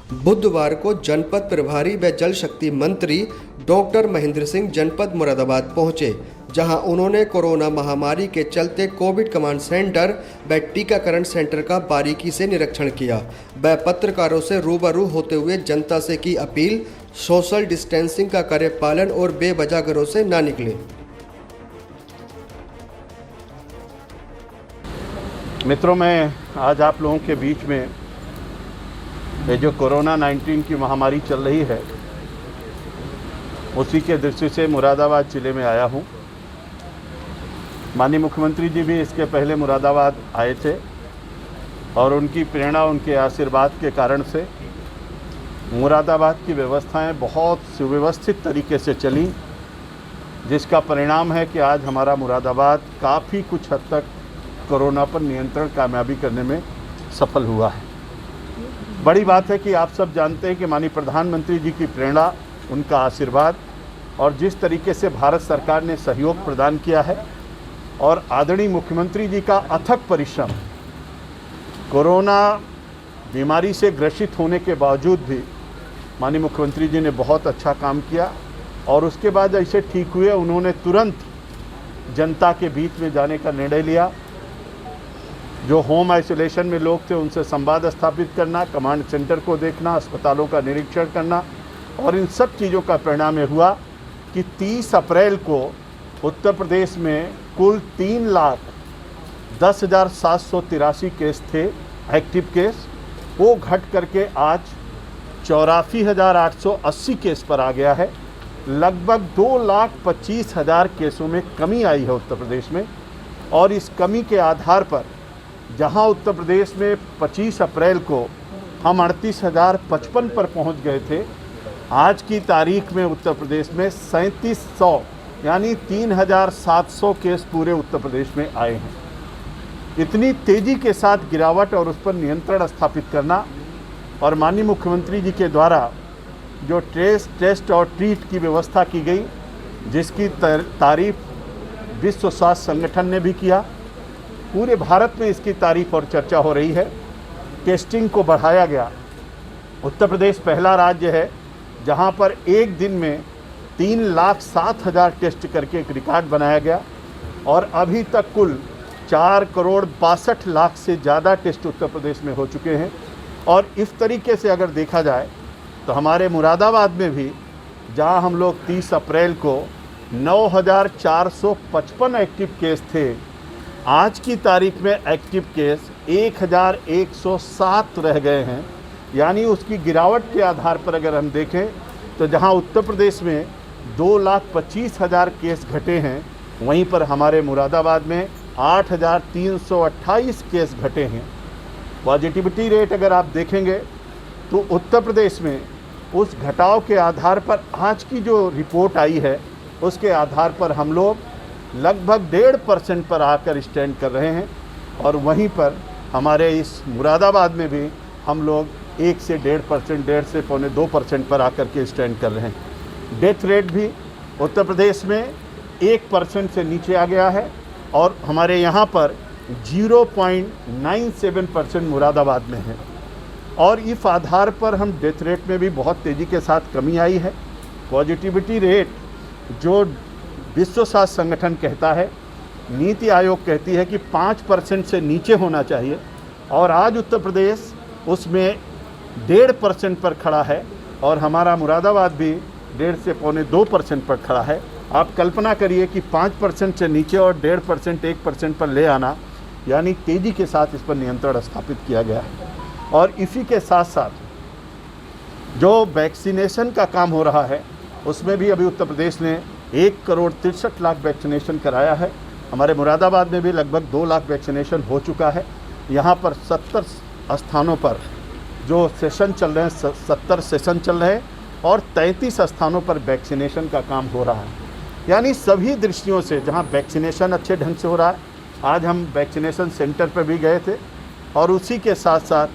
बुधवार को जनपद प्रभारी व जल शक्ति मंत्री डॉक्टर महेंद्र सिंह जनपद मुरादाबाद पहुंचे, जहां उन्होंने कोरोना महामारी के चलते कोविड कमांड सेंटर व टीकाकरण सेंटर का बारीकी से निरीक्षण किया व पत्रकारों से रूबरू होते हुए जनता से की अपील, सोशल डिस्टेंसिंग का करें पालन और बेवजह घरों से ना निकले। मित्रों, मैं आज आप लोगों के बीच में ये जो कोरोना 19 की महामारी चल रही है उसी के दृष्टि से मुरादाबाद ज़िले में आया हूँ। माननीय मुख्यमंत्री जी भी इसके पहले मुरादाबाद आए थे और उनकी प्रेरणा, उनके आशीर्वाद के कारण से मुरादाबाद की व्यवस्थाएं बहुत सुव्यवस्थित तरीके से चली, जिसका परिणाम है कि आज हमारा मुरादाबाद काफ़ी कुछ हद तक कोरोना पर नियंत्रण कामयाबी करने में सफल हुआ है। बड़ी बात है कि आप सब जानते हैं कि माननीय प्रधानमंत्री जी की प्रेरणा, उनका आशीर्वाद और जिस तरीके से भारत सरकार ने सहयोग प्रदान किया है और आदरणीय मुख्यमंत्री जी का अथक परिश्रम, कोरोना बीमारी से ग्रसित होने के बावजूद भी माननीय मुख्यमंत्री जी ने बहुत अच्छा काम किया और उसके बाद ऐसे ठीक हुए उन्होंने तुरंत जनता के बीच में जाने का निर्णय लिया। जो होम आइसोलेशन में लोग थे उनसे संवाद स्थापित करना, कमांड सेंटर को देखना, अस्पतालों का निरीक्षण करना और इन सब चीज़ों का परिणाम ये हुआ कि 30 अप्रैल को उत्तर प्रदेश में कुल 3,10,783 केस थे एक्टिव केस, वो घट करके आज 84,880 केस पर आ गया है। लगभग 2,25,000 केसों में कमी आई है उत्तर प्रदेश में और इस कमी के आधार पर जहां उत्तर प्रदेश में 25 अप्रैल को हम 38,055 पर पहुंच गए थे, आज की तारीख में उत्तर प्रदेश में 3700 यानी 3,700 केस पूरे उत्तर प्रदेश में आए हैं। इतनी तेज़ी के साथ गिरावट और उस पर नियंत्रण स्थापित करना और माननीय मुख्यमंत्री जी के द्वारा जो टेस्ट और ट्रीट की व्यवस्था की गई, जिसकी तारीफ विश्व स्वास्थ्य संगठन ने भी किया, पूरे भारत में इसकी तारीफ और चर्चा हो रही है। टेस्टिंग को बढ़ाया गया। उत्तर प्रदेश पहला राज्य है जहां पर एक दिन में 3,07,000 टेस्ट करके एक रिकॉर्ड बनाया गया और अभी तक कुल 4,62,00,000 से ज़्यादा टेस्ट उत्तर प्रदेश में हो चुके हैं। और इस तरीके से अगर देखा जाए तो हमारे मुरादाबाद में भी जहां हम लोग 30 अप्रैल को 9,455 एक्टिव केस थे, आज की तारीख में एक्टिव केस 1,107 रह गए हैं। यानी उसकी गिरावट के आधार पर अगर हम देखें तो जहां उत्तर प्रदेश में 2,25,000 केस घटे हैं, वहीं पर हमारे मुरादाबाद में 8,328 केस घटे हैं। पॉजिटिविटी रेट अगर आप देखेंगे तो उत्तर प्रदेश में उस घटाव के आधार पर आज की जो रिपोर्ट आई है उसके आधार पर हम लोग लगभग 1.5% पर आकर स्टैंड कर रहे हैं और वहीं पर हमारे इस मुरादाबाद में भी हम लोग 1 से 1.5%, 1.5 से 1.25% पर आकर के स्टैंड कर रहे हैं। डेथ रेट भी उत्तर प्रदेश में 1% से नीचे आ गया है और हमारे यहाँ पर 0.97% मुरादाबाद में है और इस आधार पर हम डेथ रेट में भी बहुत तेज़ी के साथ कमी आई है। पॉजिटिविटी रेट जो विश्व स्वास्थ्य संगठन कहता है, नीति आयोग कहती है कि 5% से नीचे होना चाहिए और आज उत्तर प्रदेश उसमें 1.5% पर खड़ा है और हमारा मुरादाबाद भी 1.5 से 2% पर खड़ा है। आप कल्पना करिए कि 5% से नीचे और 1.5%, 1% पर ले आना, यानी तेज़ी के साथ इस पर नियंत्रण स्थापित किया गया है। और इसी के साथ साथ जो वैक्सीनेशन का काम हो रहा है उसमें भी अभी उत्तर प्रदेश ने 1,63,00,000 वैक्सीनेशन कराया है। हमारे मुरादाबाद में भी लगभग 2 लाख वैक्सीनेशन हो चुका है। यहाँ पर 70 स्थानों पर जो सेशन चल रहे हैं, 70 सेशन चल रहे हैं और 33 स्थानों पर वैक्सीनेशन का काम हो रहा है। यानी सभी दृष्टियों से जहाँ वैक्सीनेशन अच्छे ढंग से हो रहा है, आज हम वैक्सीनेशन सेंटर पर भी गए थे और उसी के साथ साथ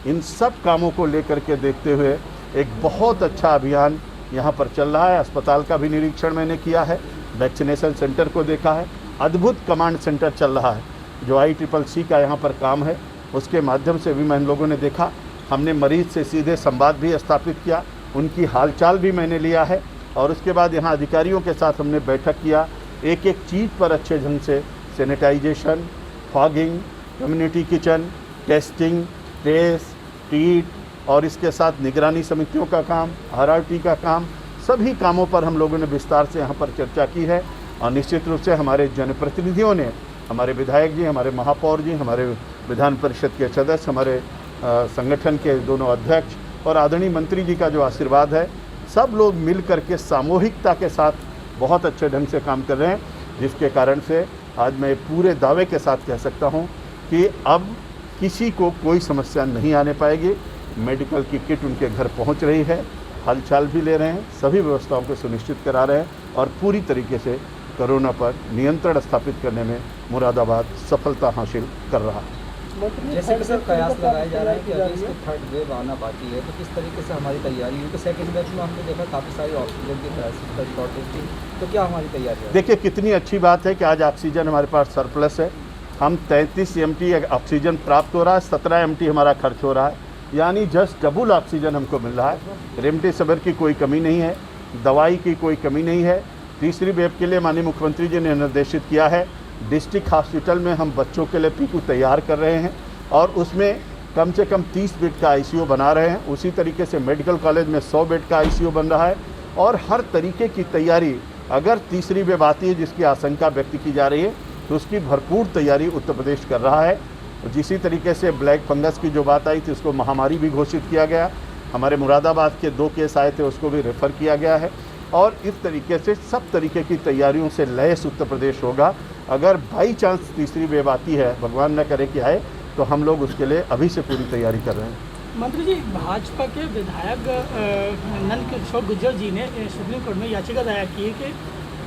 इन सब कामों को लेकर के देखते हुए एक बहुत अच्छा अभियान यहाँ पर चल रहा है। अस्पताल का भी निरीक्षण मैंने किया है, वैक्सीनेशन सेंटर को देखा है, अद्भुत कमांड सेंटर चल रहा है जो ICCC का यहाँ पर काम है, उसके माध्यम से भी हम लोगों ने देखा। हमने मरीज से सीधे संवाद भी स्थापित किया, उनकी हालचाल भी मैंने लिया है और उसके बाद यहाँ अधिकारियों के साथ हमने बैठक किया। एक एक चीज़ पर अच्छे ढंग से sanitization, fogging, community kitchen, testing, trace, treat और इसके साथ निगरानी समितियों का काम, RRT का काम, सभी कामों पर हम लोगों ने विस्तार से यहाँ पर चर्चा की है। और निश्चित रूप से हमारे जनप्रतिनिधियों ने, हमारे विधायक जी, हमारे महापौर जी, हमारे विधान परिषद के सदस्य, हमारे संगठन के दोनों अध्यक्ष और आदरणीय मंत्री जी का जो आशीर्वाद है, सब लोग मिल करके सामूहिकता के साथ बहुत अच्छे ढंग से काम कर रहे हैं, जिसके कारण से आज मैं पूरे दावे के साथ कह सकता हूं कि अब किसी को कोई समस्या नहीं आने पाएगी। मेडिकल की किट उनके घर पहुंच रही है, हालचाल भी ले रहे हैं, सभी व्यवस्थाओं को सुनिश्चित करा रहे हैं और पूरी तरीके से कोरोना पर नियंत्रण स्थापित करने में मुरादाबाद सफलता हासिल कर रहा है। जैसे कि सर कयास लगाया जा रहा है कि अभी इसकी थर्ड वेव आना बाकी है, तो किस तरीके से हमारी तैयारी है? तो सेकंड वेव में हमने देखा काफ़ी सारी ऑक्सीजन की क्राइसिस का शॉर्टेज थी, तो क्या हमारी तैयारी है? देखिए कितनी अच्छी बात है कि आज ऑक्सीजन हमारे पास सरप्लस है। हम 33 MT ऑक्सीजन प्राप्त हो रहा है, 17 MT हमारा खर्च हो रहा है, यानी जस्ट डबल ऑक्सीजन हमको मिल रहा है। रेमडेसिविर की कोई कमी नहीं है, दवाई की कोई कमी नहीं है। तीसरी वेव के लिए माननीय मुख्यमंत्री जी ने निर्देशित किया है, डिस्ट्रिक्ट हॉस्पिटल में हम बच्चों के लिए PICU तैयार कर रहे हैं और उसमें कम से कम 30 बेड का ICU बना रहे हैं। उसी तरीके से मेडिकल कॉलेज में 100 बेड का ICU बन रहा है और हर तरीके की तैयारी, अगर तीसरी वेव आती है जिसकी आशंका व्यक्त की जा रही है, तो उसकी भरपूर तैयारी उत्तर प्रदेश कर रहा है। जिसी तरीके से ब्लैक फंगस की जो बात आई थी उसको महामारी भी घोषित किया गया। हमारे मुरादाबाद के 2 केस आए थे, उसको भी रेफ़र किया गया है और इस तरीके से सब तरीके की तैयारियों से लैस उत्तर प्रदेश होगा। अगर बाई चांस तीसरी वेव आती है, भगवान न करे कि आए, तो हम लोग उसके लिए अभी से पूरी तैयारी कर रहे हैं। मंत्री जी, भाजपा के विधायक नंद किशोर गुर्जर जी ने सुप्रीम कोर्ट में याचिका दायर की है कि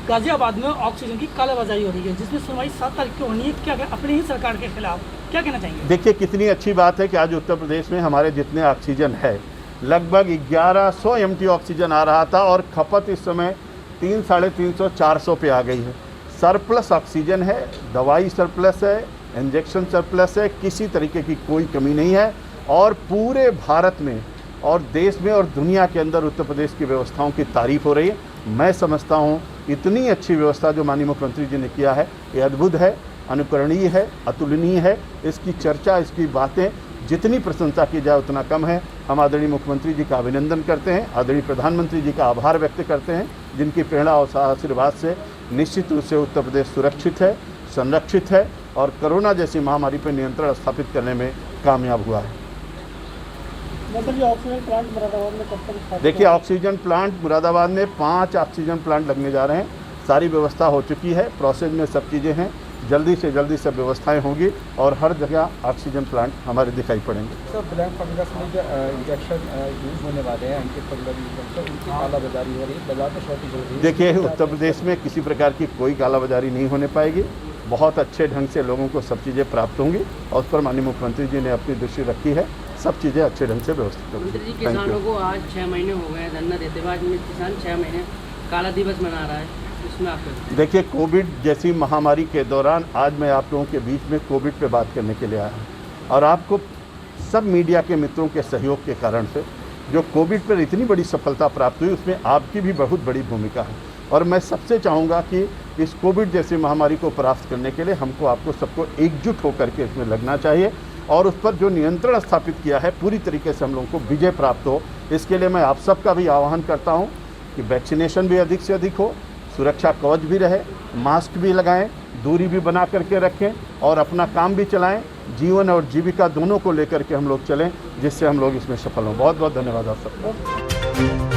गाजियाबाद में ऑक्सीजन की कालाबाजारी हो रही है, जिसमें सुनवाई 7 तारीख को होनी है। क्या अपनी ही सरकार के खिलाफ क्या कहना चाहेंगे? देखिए कितनी अच्छी बात है कि आज उत्तर प्रदेश में हमारे जितने ऑक्सीजन है, लगभग 1100 MT ऑक्सीजन आ रहा था और खपत इस समय 300, 350, 400 पे आ गई है। सरप्लस ऑक्सीजन है, दवाई सरप्लस है, इंजेक्शन सरप्लस है, किसी तरीके की कोई कमी नहीं है और पूरे भारत में और देश में और दुनिया के अंदर उत्तर प्रदेश की व्यवस्थाओं की तारीफ हो रही है। मैं समझता हूँ इतनी अच्छी व्यवस्था जो माननीय मुख्यमंत्री जी ने किया है, ये अद्भुत है, अनुकरणीय है, अतुलनीय है। इसकी चर्चा, इसकी बातें जितनी प्रशंसा की जाए उतना कम है। हम आदरणीय मुख्यमंत्री जी का अभिनंदन करते हैं, आदरणीय प्रधानमंत्री जी का आभार व्यक्त करते हैं, जिनकी प्रेरणा और आशीर्वाद से निश्चित रूप से उत्तर प्रदेश सुरक्षित है, संरक्षित है और कोरोना जैसी महामारी पर नियंत्रण स्थापित करने में कामयाब हुआ है। ऑक्सीजन प्लांट मुरादाबाद में कब तक? देखिए ऑक्सीजन प्लांट मुरादाबाद में 5 ऑक्सीजन प्लांट लगने जा रहे हैं। सारी व्यवस्था हो चुकी है, प्रोसेस में सब चीज़ें हैं, जल्दी से जल्दी सब व्यवस्थाएं होंगी और हर जगह ऑक्सीजन प्लांट हमारे दिखाई पड़ेंगे। सर ब्लैक फंगस में जो इंजेक्शन यूज़ होने वाले हैं, एंटी फंगल इंजेक्शन, उनकी कालाबाजारी हो रही है, बाजार में शॉर्टेज हो रही है। देखिए उत्तर प्रदेश में किसी प्रकार की कोई कालाबाजारी नहीं होने पाएगी। बहुत अच्छे ढंग से लोगों को सब चीज़ें प्राप्त होंगी और उस पर माननीय मुख्यमंत्री जी ने अपनी दृष्टि रखी है। सब चीज़ें अच्छे ढंग से व्यवस्थित होंगी। मंत्री जी, किसानों को आज 6 महीने हो गए धरना देते हुए, आज में किसान 6 महीने काला दिवस मना रहा है, इसमें आप देखिए कोविड जैसी महामारी के दौरान आज मैं आप लोगों के बीच में कोविड पे बात करने के लिए आया हूँ और आपको सब मीडिया के मित्रों के सहयोग के कारण से जो कोविड पर इतनी बड़ी सफलता प्राप्त हुई, उसमें आपकी भी बहुत बड़ी भूमिका है और मैं सबसे चाहूँगा कि इस कोविड जैसी महामारी को परास्त करने के लिए हमको आपको सबको एकजुट होकर के इसमें लगना चाहिए और उस पर जो नियंत्रण स्थापित किया है पूरी तरीके से हम लोगों को विजय प्राप्त हो। इसके लिए मैं आप सबका भी आह्वान करता हूँ कि वैक्सीनेशन भी अधिक से अधिक हो, सुरक्षा कवच भी रहे, मास्क भी लगाएं, दूरी भी बना करके रखें और अपना काम भी चलाएं। जीवन और जीविका दोनों को लेकर के हम लोग चलें, जिससे हम लोग इसमें सफल हों। बहुत बहुत धन्यवाद आप सबका।